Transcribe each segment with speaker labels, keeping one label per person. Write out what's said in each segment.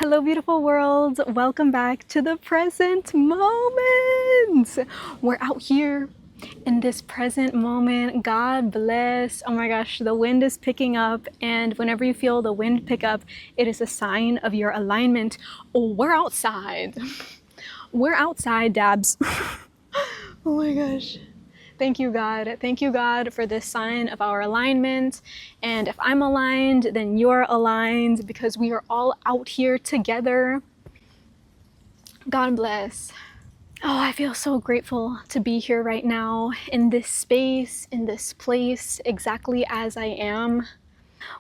Speaker 1: Hello, beautiful world. Welcome back to the present moment. We're out here in this present moment. God bless. Oh my gosh, the wind is picking up. And whenever you feel the wind pick up, it is a sign of your alignment. Oh, we're outside. We're outside, dabs. Oh my gosh. Thank you, God. Thank you, God, for this sign of our alignment. And if I'm aligned, then you're aligned because we are all out here together. God bless. Oh, I feel so grateful to be here right now in this space, in this place, exactly as I am.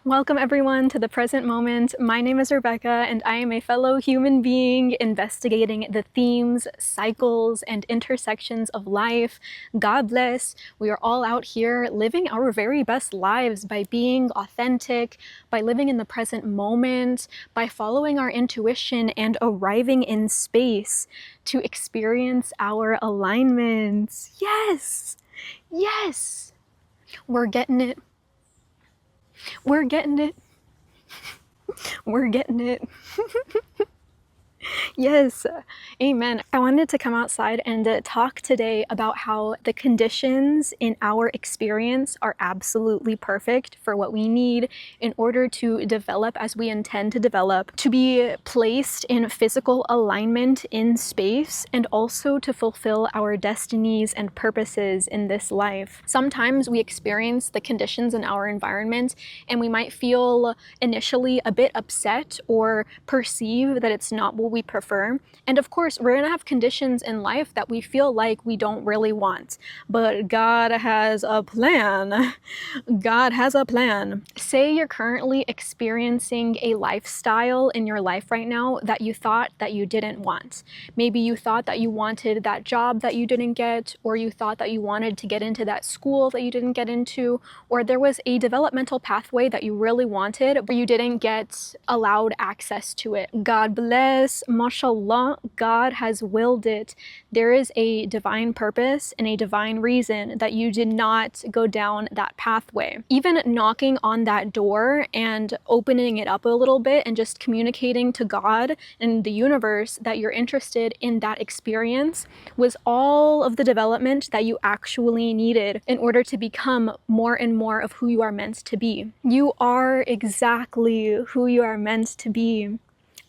Speaker 1: Welcome everyone to the present moment. My name is Rebecca and I am a fellow human being investigating the themes, cycles, and intersections of life. God bless. We are all out here living our very best lives by being authentic, by living in the present moment, by following our intuition and arriving in space to experience our alignments. Yes! Yes! We're getting it. We're getting it. We're getting it. Yes, amen. I wanted to come outside and talk today about how the conditions in our experience are absolutely perfect for what we need in order to develop as we intend to develop, to be placed in physical alignment in space, and also to fulfill our destinies and purposes in this life. Sometimes we experience the conditions in our environment and we might feel initially a bit upset or perceive that it's not what we prefer. And of course, we're gonna have conditions in life that we feel like we don't really want. But God has a plan. God has a plan. Say you're currently experiencing a lifestyle in your life right now that you thought that you didn't want. Maybe you thought that you wanted that job that you didn't get, or you thought that you wanted to get into that school that you didn't get into, or there was a developmental pathway that you really wanted, but you didn't get allowed access to it. God bless, mashallah, God has willed it. There is a divine purpose and a divine reason that you did not go down that pathway. Even knocking on that door and opening it up a little bit and just communicating to God and the universe that you're interested in that experience was all of the development that you actually needed in order to become more and more of who you are meant to be. You are exactly who you are meant to be.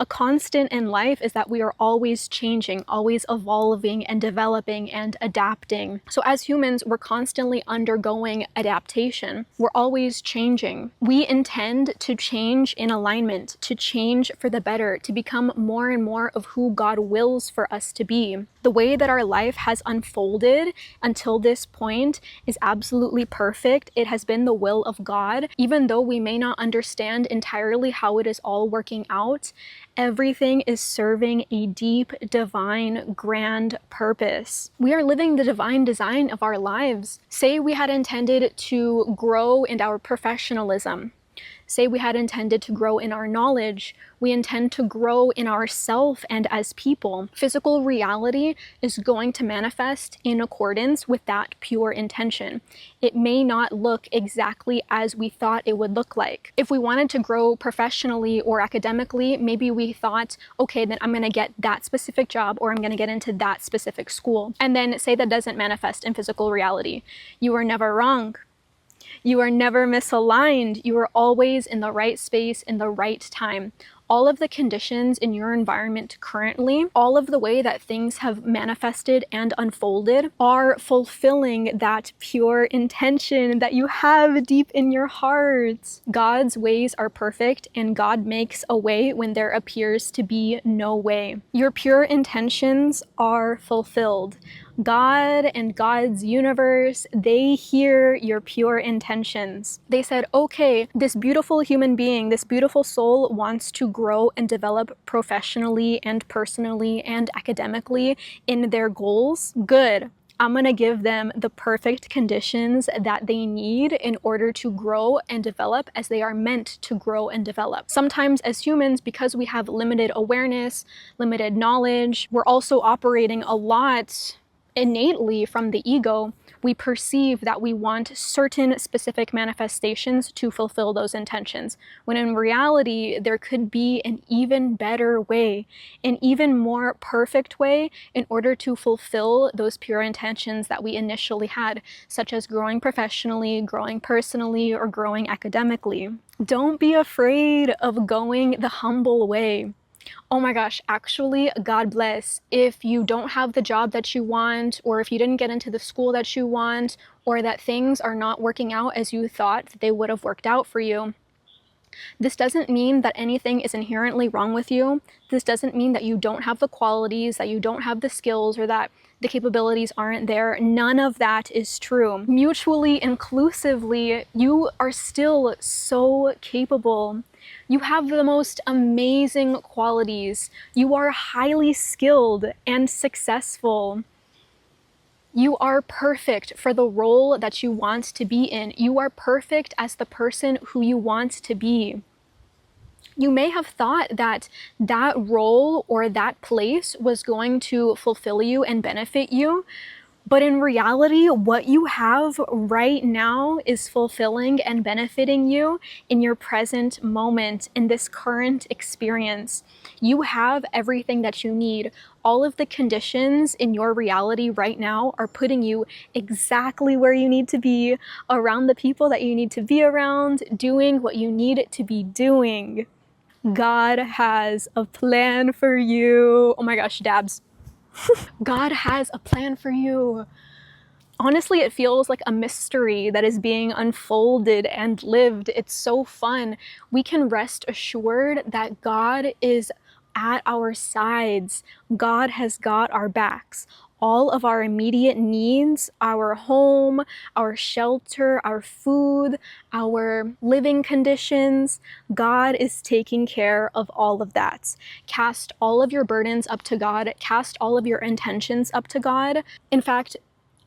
Speaker 1: A constant in life is that we are always changing, always evolving and developing and adapting. So as humans, we're constantly undergoing adaptation. We're always changing. We intend to change in alignment, to change for the better, to become more and more of who God wills for us to be. The way that our life has unfolded until this point is absolutely perfect. It has been the will of God. Even though we may not understand entirely how it is all working out, everything is serving a deep, divine, grand purpose. We are living the divine design of our lives. Say we had intended to grow in our professionalism. Say we had intended to grow in our knowledge. We intend to grow in ourself and as people. Physical reality is going to manifest in accordance with that pure intention. It may not look exactly as we thought it would look like. If we wanted to grow professionally or academically, maybe we thought, okay, then I'm gonna get that specific job or I'm gonna get into that specific school. And then say that doesn't manifest in physical reality. You are never wrong. You are never misaligned. You are always in the right space in the right time. All of the conditions in your environment currently, all of the way that things have manifested and unfolded are fulfilling that pure intention that you have deep in your heart. God's ways are perfect and God makes a way when there appears to be no way. Your pure intentions are fulfilled. God and God's universe, they hear your pure intentions. They said, okay, this beautiful human being, this beautiful soul wants to grow and develop professionally and personally and academically in their goals. Good. I'm gonna give them the perfect conditions that they need in order to grow and develop as they are meant to grow and develop. Sometimes as humans, because we have limited awareness, limited knowledge, we're also operating a lot innately from the ego, we perceive that we want certain specific manifestations to fulfill those intentions, when in reality, there could be an even better way, an even more perfect way in order to fulfill those pure intentions that we initially had, such as growing professionally, growing personally, or growing academically. Don't be afraid of going the humble way. Oh my gosh, actually, God bless. If you don't have the job that you want, or if you didn't get into the school that you want, or that things are not working out as you thought that they would have worked out for you, this doesn't mean that anything is inherently wrong with you. This doesn't mean that you don't have the qualities, that you don't have the skills, or that the capabilities aren't there. None of that is true. Mutually inclusively, you are still so capable. You have the most amazing qualities. You are highly skilled and successful. You are perfect for the role that you want to be in. You are perfect as the person who you want to be. You may have thought that that role or that place was going to fulfill you and benefit you, but in reality, what you have right now is fulfilling and benefiting you in your present moment, in this current experience. You have everything that you need. All of the conditions in your reality right now are putting you exactly where you need to be, around the people that you need to be around, doing what you need to be doing. God has a plan for you. Oh my gosh, dabs. God has a plan for you. Honestly, it feels like a mystery that is being unfolded and lived. It's so fun. We can rest assured that God is at our sides. God has got our backs. All of our immediate needs, our home, our shelter, our food, our living conditions, God is taking care of all of that. Cast all of your burdens up to God. Cast all of your intentions up to God. In fact,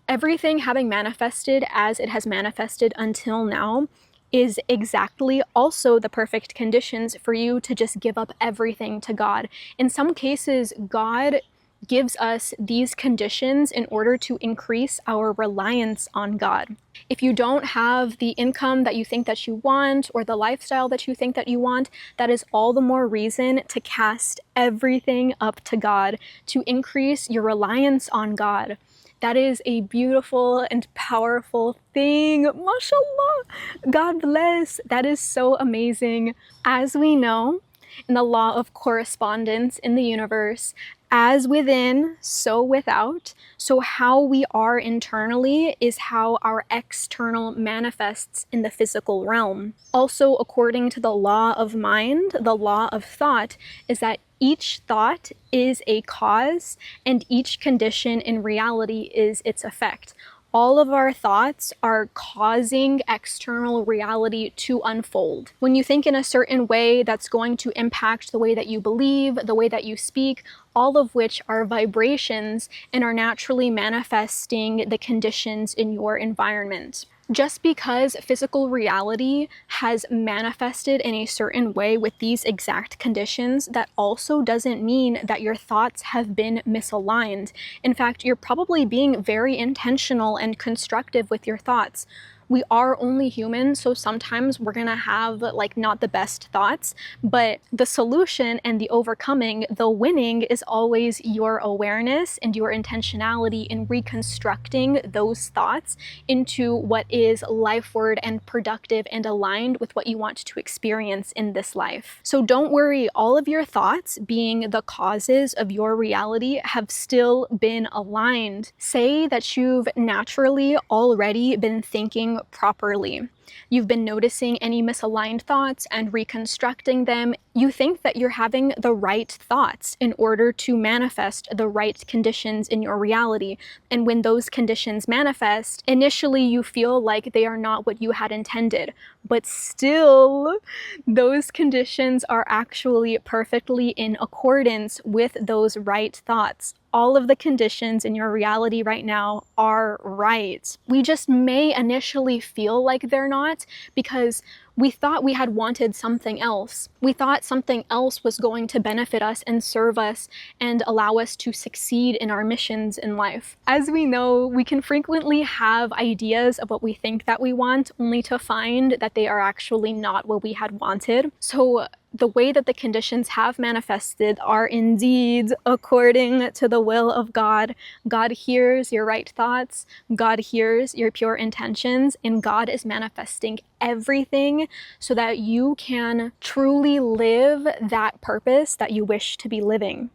Speaker 1: everything having manifested as it has manifested until now is exactly also the perfect conditions for you to just give up everything to God. In some cases, God gives us these conditions in order to increase our reliance on God. If you don't have the income that you think that you want, or the lifestyle that you think that you want, that is all the more reason to cast everything up to God, to increase your reliance on God. That is a beautiful and powerful thing. MashaAllah. God bless. That is so amazing. As we know, in the law of correspondence in the universe, as within, so without. So how we are internally is how our external manifests in the physical realm. Also, according to the law of mind, the law of thought is that each thought is a cause and each condition in reality is its effect. All of our thoughts are causing external reality to unfold. When you think in a certain way, that's going to impact the way that you believe, the way that you speak, all of which are vibrations and are naturally manifesting the conditions in your environment. Just because physical reality has manifested in a certain way with these exact conditions, that also doesn't mean that your thoughts have been misaligned. In fact, you're probably being very intentional and constructive with your thoughts. We are only human, so sometimes we're gonna have like not the best thoughts, but the solution and the overcoming, the winning, is always your awareness and your intentionality in reconstructing those thoughts into what is lifeward and productive and aligned with what you want to experience in this life. So don't worry, all of your thoughts, being the causes of your reality, have still been aligned. Say that you've naturally already been thinking properly. You've been noticing any misaligned thoughts and reconstructing them. You think that you're having the right thoughts in order to manifest the right conditions in your reality. And when those conditions manifest, initially you feel like they are not what you had intended. But still, those conditions are actually perfectly in accordance with those right thoughts. all of the conditions in your reality right now are right. We just may initially feel like they're not because we thought we had wanted something else. We thought something else was going to benefit us and serve us and allow us to succeed in our missions in life. As we know, we can frequently have ideas of what we think that we want, only to find that they are actually not what we had wanted. So the way that the conditions have manifested are indeed according to the will of God. God hears your right thoughts, God hears your pure intentions, and God is manifesting everything so that you can truly live that purpose that you wish to be living.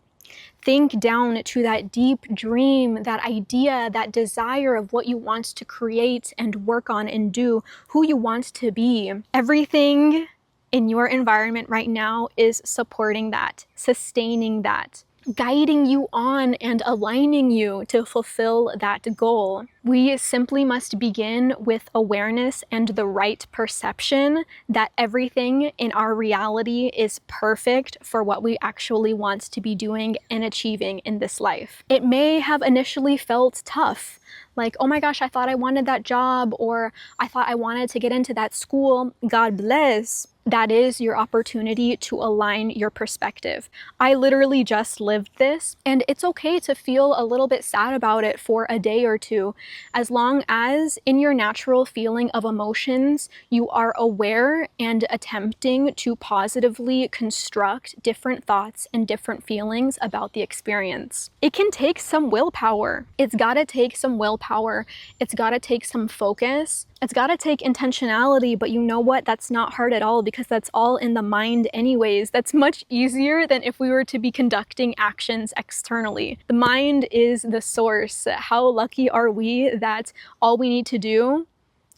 Speaker 1: Think down to that deep dream, that idea, that desire of what you want to create and work on and do, who you want to be. Everything in your environment right now is supporting that, sustaining that, guiding you on and aligning you to fulfill that goal. We simply must begin with awareness and the right perception that everything in our reality is perfect for what we actually want to be doing and achieving in this life. It may have initially felt tough, like, oh my gosh, I thought I wanted that job, or I thought I wanted to get into that school. God bless. That is your opportunity to align your perspective. I literally just lived this, and it's okay to feel a little bit sad about it for a day or two, as long as in your natural feeling of emotions, you are aware and attempting to positively construct different thoughts and different feelings about the experience. It can take some willpower. It's gotta take some willpower. It's gotta take some focus. It's gotta take intentionality, but you know what? That's not hard at all because that's all in the mind anyways. That's much easier than if we were to be conducting actions externally. The mind is the source. How lucky are we that all we need to do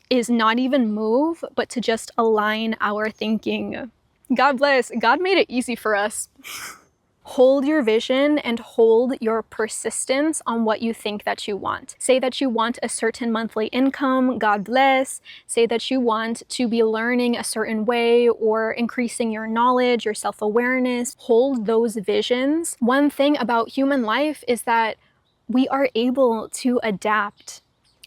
Speaker 1: is not even move, but to just align our thinking. God bless. God made it easy for us. Hold your vision and hold your persistence on what you think that you want. Say that you want a certain monthly income, God bless. Say that you want to be learning a certain way or increasing your knowledge, your self-awareness. Hold those visions. One thing about human life is that we are able to adapt.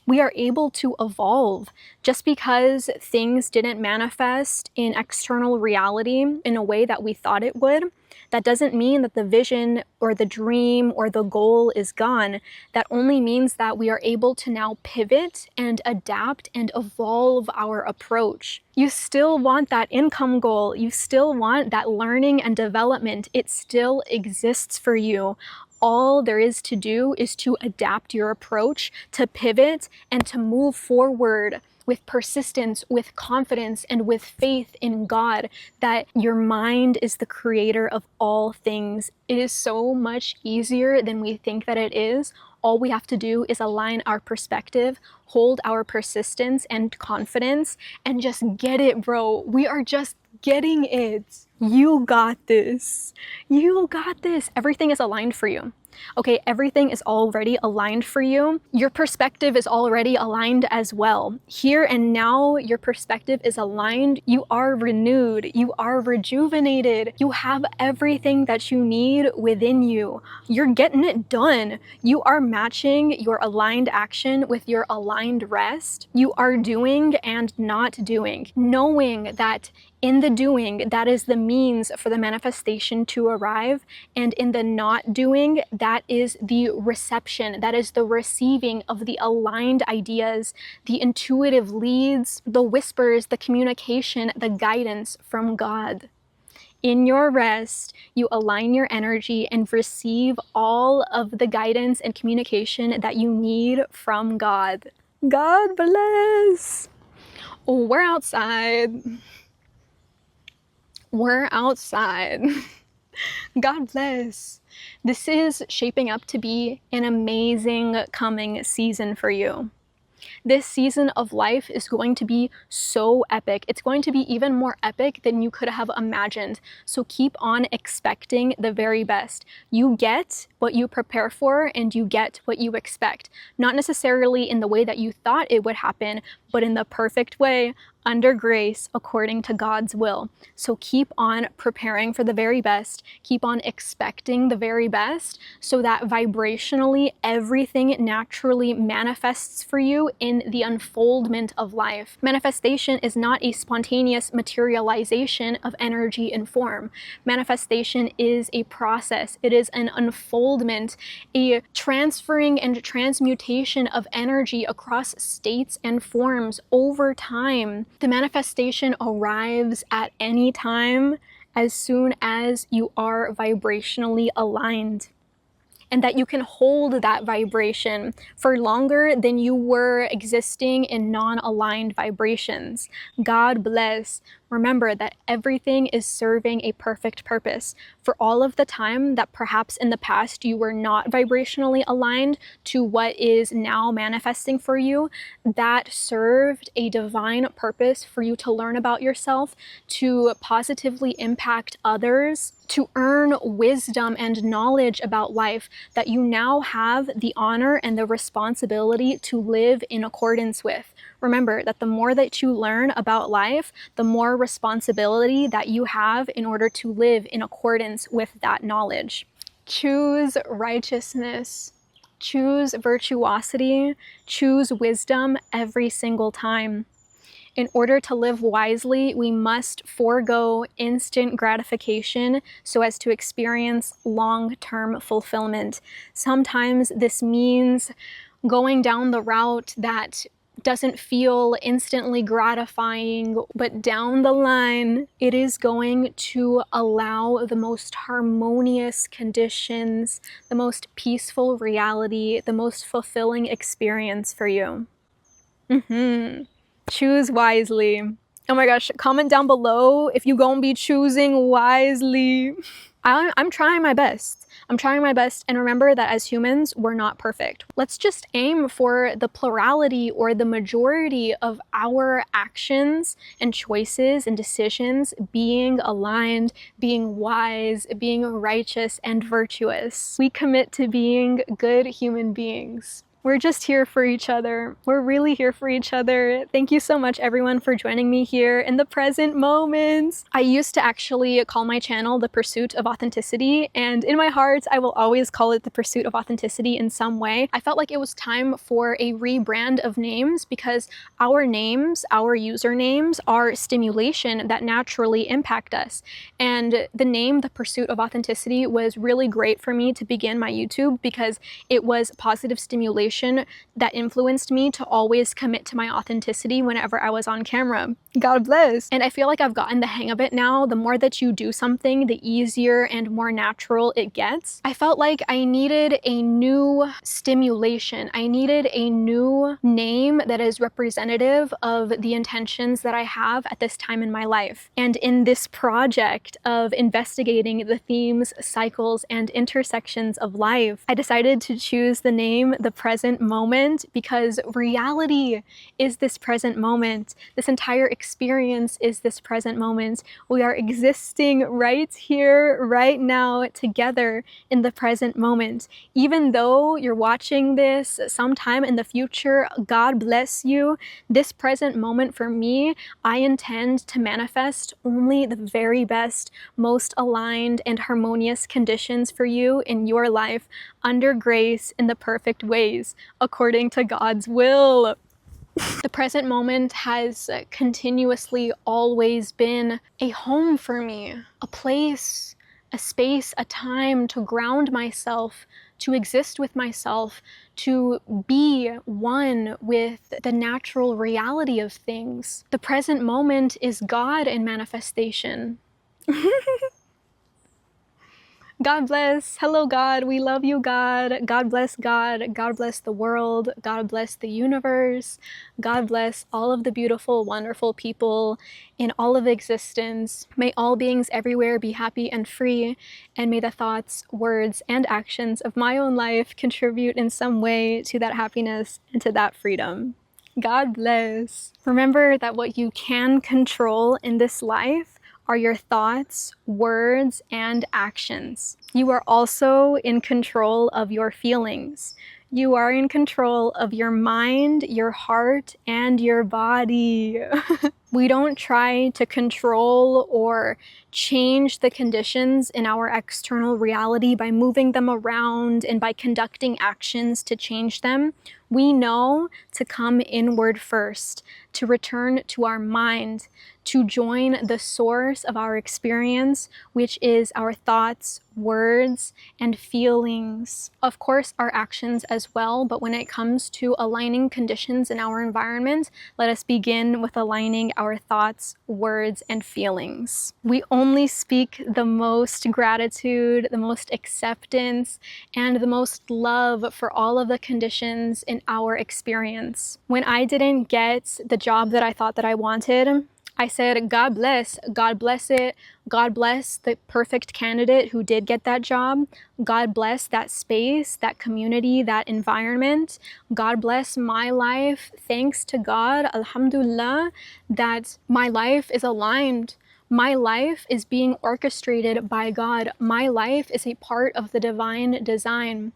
Speaker 1: We are able to evolve. Just because things didn't manifest in external reality in a way that we thought it would, that doesn't mean that the vision or the dream or the goal is gone. That only means that we are able to now pivot and adapt and evolve our approach. You still want that income goal. You still want that learning and development. It still exists for you. All there is to do is to adapt your approach, to pivot, and to move forward with persistence, with confidence, and with faith in God that your mind is the creator of all things. It is so much easier than we think that it is. All we have to do is align our perspective, hold our persistence and confidence, and just get it, bro. We are just getting it. You got this. You got this. Everything is aligned for you. Okay, everything is already aligned for you. Your perspective is already aligned as well. Here and now, your perspective is aligned. You are renewed. You are rejuvenated. You have everything that you need within you. You're getting it done. You are matching your aligned action with your aligned rest. You are doing and not doing, knowing that in the doing, that is the means for the manifestation to arrive, and in the not doing, that is the reception, that is the receiving of the aligned ideas, the intuitive leads, the whispers, the communication, the guidance from God. In your rest, you align your energy and receive all of the guidance and communication that you need from God. God bless. We're outside. We're outside. God bless. This is shaping up to be an amazing coming season for you. This season of life is going to be so epic. It's going to be even more epic than you could have imagined. So keep on expecting the very best. You get what you prepare for, and you get what you expect. Not necessarily in the way that you thought it would happen, but in the perfect way, under grace, according to God's will. So keep on preparing for the very best, keep on expecting the very best, so that vibrationally everything naturally manifests for you in the unfoldment of life. Manifestation is not a spontaneous materialization of energy and form. Manifestation is a process. It is an unfoldment, a transferring and transmutation of energy across states and forms over time. The manifestation arrives at any time as soon as you are vibrationally aligned, and that you can hold that vibration for longer than you were existing in non-aligned vibrations. God bless. Remember that everything is serving a perfect purpose. For all of the time that perhaps in the past you were not vibrationally aligned to what is now manifesting for you, that served a divine purpose for you to learn about yourself, to positively impact others, to earn wisdom and knowledge about life that you now have the honor and the responsibility to live in accordance with. Remember that the more that you learn about life, the more responsibility that you have in order to live in accordance with that knowledge. Choose righteousness, choose virtuosity, choose wisdom every single time. In order to live wisely, we must forego instant gratification so as to experience long-term fulfillment. Sometimes this means going down the route that doesn't feel instantly gratifying, but down the line, it is going to allow the most harmonious conditions, the most peaceful reality, the most fulfilling experience for you. Choose wisely. Oh my gosh, comment down below if you gonna be choosing wisely. I'm trying my best. I'm trying my best, and remember that as humans, we're not perfect. Let's just aim for the plurality or the majority of our actions and choices and decisions being aligned, being wise, being righteous and virtuous. We commit to being good human beings. We're just here for each other. We're really here for each other. Thank you so much, everyone, for joining me here in the present moments. I used to actually call my channel The Pursuit of Authenticity, and in my heart, I will always call it The Pursuit of Authenticity in some way. I felt like it was time for a rebrand of names because our names, our usernames, are stimulation that naturally impact us. And the name The Pursuit of Authenticity was really great for me to begin my YouTube because it was positive stimulation that influenced me to always commit to my authenticity whenever I was on camera. God bless. And I feel like I've gotten the hang of it now. The more that you do something, the easier and more natural it gets. I felt like I needed a new stimulation. I needed a new name that is representative of the intentions that I have at this time in my life. And in this project of investigating the themes, cycles, and intersections of life, I decided to choose the name The Present Moment because reality is this present moment. This entire experience is this present moment. We are existing right here, right now, together in the present moment. Even though you're watching this sometime in the future, God bless you. This present moment for me, I intend to manifest only the very best, most aligned and harmonious conditions for you in your life under grace in the perfect ways, according to God's will. The present moment has continuously always been a home for me, a place, a space, a time to ground myself, to exist with myself, to be one with the natural reality of things. The present moment is God in manifestation. God bless. Hello, God. We love you, God. God bless God. God bless the world. God bless the universe. God bless all of the beautiful, wonderful people in all of existence. May all beings everywhere be happy and free, and may the thoughts, words, and actions of my own life contribute in some way to that happiness and to that freedom. God bless. Remember that what you can control in this life are your thoughts, words, and actions. You are also in control of your feelings. You are in control of your mind, your heart, and your body. We don't try to control or change the conditions in our external reality by moving them around and by conducting actions to change them. We know to come inward first, to return to our mind, to join the source of our experience, which is our thoughts, words, and feelings. Of course, our actions as well, but when it comes to aligning conditions in our environment, let us begin with aligning our thoughts, words, and feelings. We only speak the most gratitude, the most acceptance, and the most love for all of the conditions in our experience. When I didn't get the job that I thought that I wanted, I said, God bless it. God bless the perfect candidate who did get that job. God bless that space, that community, that environment. God bless my life. Thanks to God, alhamdulillah, that my life is aligned. My life is being orchestrated by God. My life is a part of the divine design.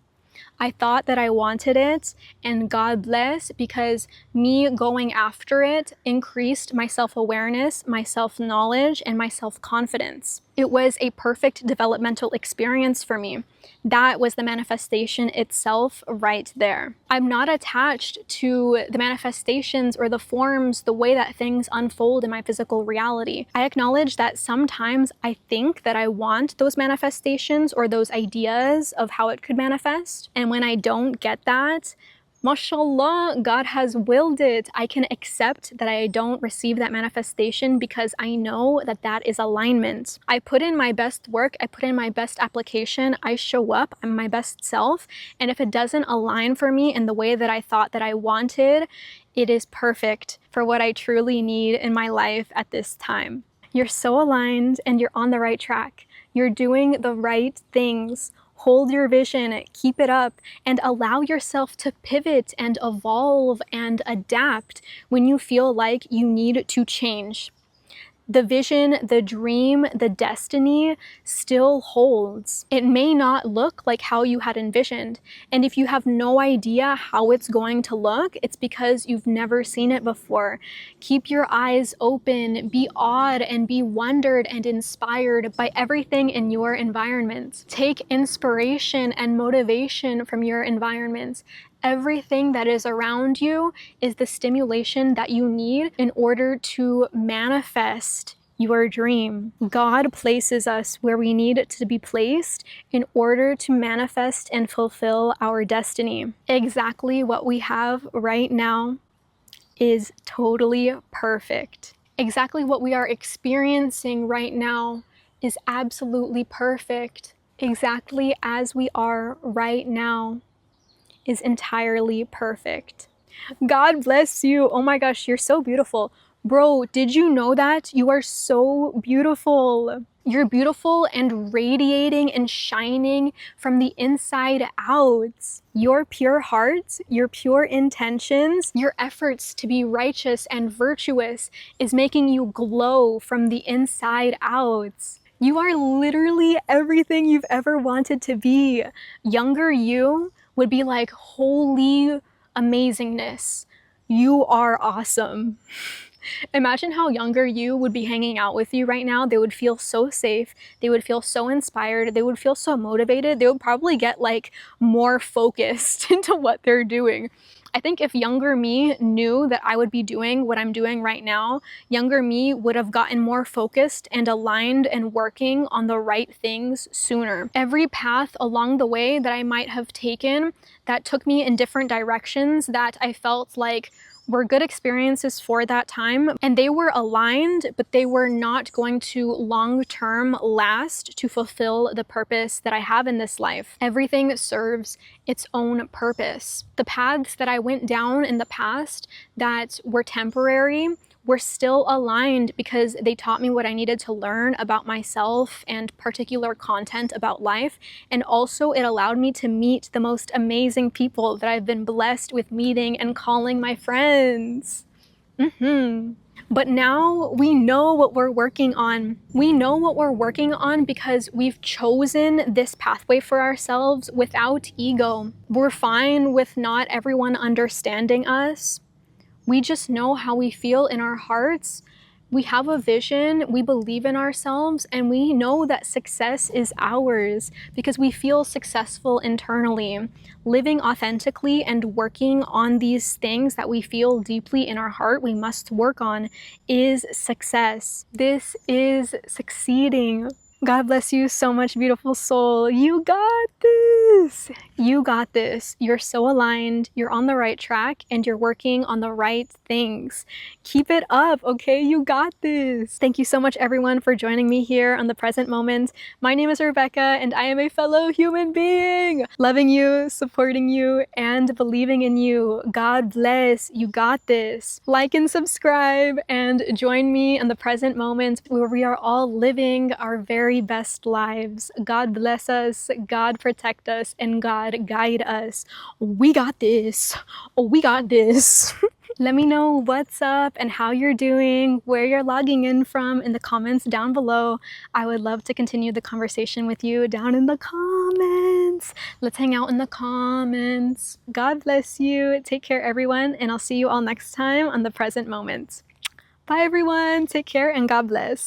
Speaker 1: I thought that I wanted it, and God bless, because me going after it increased my self-awareness, my self-knowledge, and my self-confidence. It was a perfect developmental experience for me. That was the manifestation itself right there. I'm not attached to the manifestations or the forms, the way that things unfold in my physical reality. I acknowledge that sometimes I think that I want those manifestations or those ideas of how it could manifest. And when I don't get that, mashallah, God has willed it. I can accept that I don't receive that manifestation because I know that that is alignment. I put in my best work, I put in my best application, I show up, I'm my best self, and if it doesn't align for me in the way that I thought that I wanted, it is perfect for what I truly need in my life at this time. You're so aligned and you're on the right track. You're doing the right things. Hold your vision, keep it up, and allow yourself to pivot and evolve and adapt when you feel like you need to change. The vision, the dream, the destiny still holds. It may not look like how you had envisioned. And if you have no idea how it's going to look, it's because you've never seen it before. Keep your eyes open, be awed and be wondered and inspired by everything in your environment. Take inspiration and motivation from your environment. Everything that is around you is the stimulation that you need in order to manifest your dream. God places us where we need to be placed in order to manifest and fulfill our destiny. Exactly what we have right now is totally perfect. Exactly what we are experiencing right now is absolutely perfect. Exactly as we are right now is entirely perfect. God bless you. Oh my gosh, you're so beautiful. Bro, did you know that? You are so beautiful. You're beautiful and radiating and shining from the inside out. Your pure heart, your pure intentions, your efforts to be righteous and virtuous is making you glow from the inside out. You are literally everything you've ever wanted to be. Younger you would be like, holy amazingness, you are awesome. Imagine how younger you would be hanging out with you right now. They would feel so safe. They would feel so inspired. They would feel so motivated. They would probably get like more focused into what they're doing. I think if younger me knew that I would be doing what I'm doing right now, younger me would have gotten more focused and aligned and working on the right things sooner. Every path along the way that I might have taken that took me in different directions that I felt like were good experiences for that time, and they were aligned, but they were not going to long-term last to fulfill the purpose that I have in this life. Everything serves its own purpose. The paths that I went down in the past that were temporary were still aligned because they taught me what I needed to learn about myself and particular content about life. And also it allowed me to meet the most amazing people that I've been blessed with meeting and calling my friends. But now we know what we're working on. We know what we're working on because we've chosen this pathway for ourselves without ego. We're fine with not everyone understanding us. We just know how we feel in our hearts. We have a vision, we believe in ourselves, and we know that success is ours because we feel successful internally. Living authentically and working on these things that we feel deeply in our heart we must work on is success. This is succeeding. God bless you so much, beautiful soul. You got this. You got this. You're so aligned, you're on the right track, and you're working on the right things. Keep it up, okay? You got this. Thank you so much, everyone, for joining me here on The Present Moment. My name is Rebecca, and I am a fellow human being. Loving you, supporting you, and believing in you. God bless. You got this. Like and subscribe, and join me in The Present Moment, where we are all living our very best lives. God bless us, God protect us, and God guide us. We got this. We got this. Let me know what's up and how you're doing, where you're logging in from in the comments down below. I would love to continue the conversation with you down in the comments. Let's hang out in the comments. God bless you. Take care, everyone, and I'll see you all next time on The Present Moment. Bye, everyone. Take care and God bless.